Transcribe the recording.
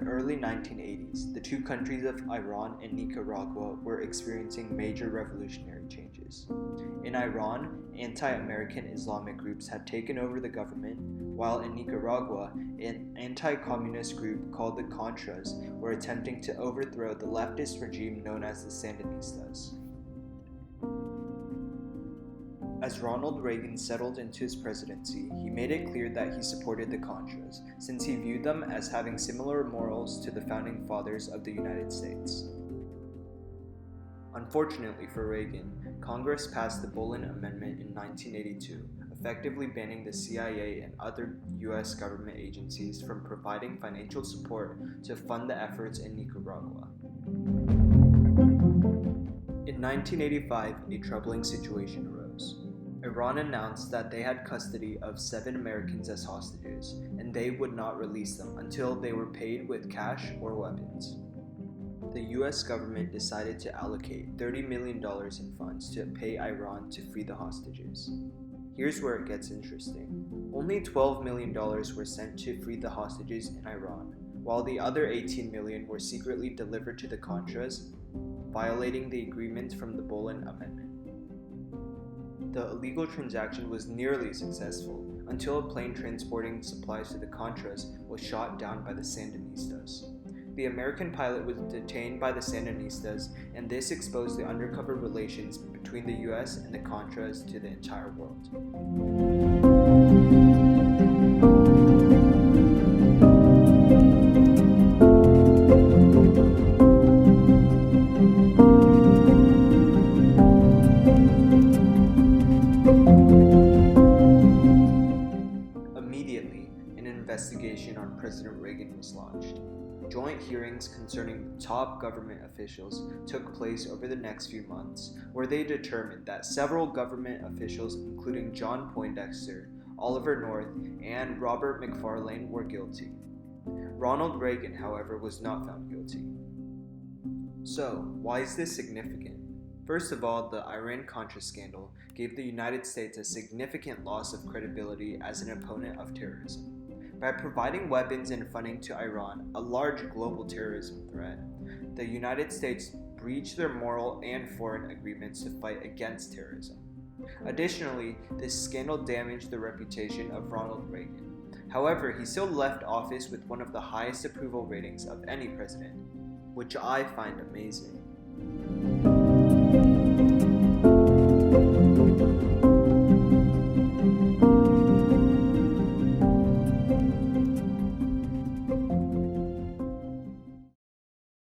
early 1980s, the two countries of Iran and Nicaragua were experiencing major revolutionary changes. In Iran, anti-American Islamic groups had taken over the government, while in Nicaragua, an anti-communist group called the Contras were attempting to overthrow the leftist regime known as the Sandinistas. As Ronald Reagan settled into his presidency, he made it clear that he supported the Contras, since he viewed them as having similar morals to the founding fathers of the United States. Unfortunately for Reagan, Congress passed the Bolin Amendment in 1982, effectively banning the CIA and other U.S. government agencies from providing financial support to fund the efforts in Nicaragua. In 1985, a troubling situation arose. Iran announced that they had custody of 7 Americans as hostages, and they would not release them until they were paid with cash or weapons. The US government decided to allocate $30 million in funds to pay Iran to free the hostages. Here's where it gets interesting. Only $12 million were sent to free the hostages in Iran, while the other $18 million were secretly delivered to the Contras, violating the agreement from the Bolin Amendment. The illegal transaction was nearly successful until a plane transporting supplies to the Contras was shot down by the Sandinistas. The American pilot was detained by the Sandinistas, and this exposed the undercover relations between the US and the Contras to the entire world. Immediately, an investigation on President Reagan was launched. Joint hearings concerning top government officials took place over the next few months, where they determined that several government officials, including John Poindexter, Oliver North, and Robert McFarlane, were guilty. Ronald Reagan, however, was not found guilty. So, why is this significant? First of all, the Iran-Contra Scandal gave the United States a significant loss of credibility as an opponent of terrorism. By providing weapons and funding to Iran, a large global terrorism threat, the United States breached their moral and foreign agreements to fight against terrorism. Additionally, this scandal damaged the reputation of Ronald Reagan. However, he still left office with one of the highest approval ratings of any president, which I find amazing.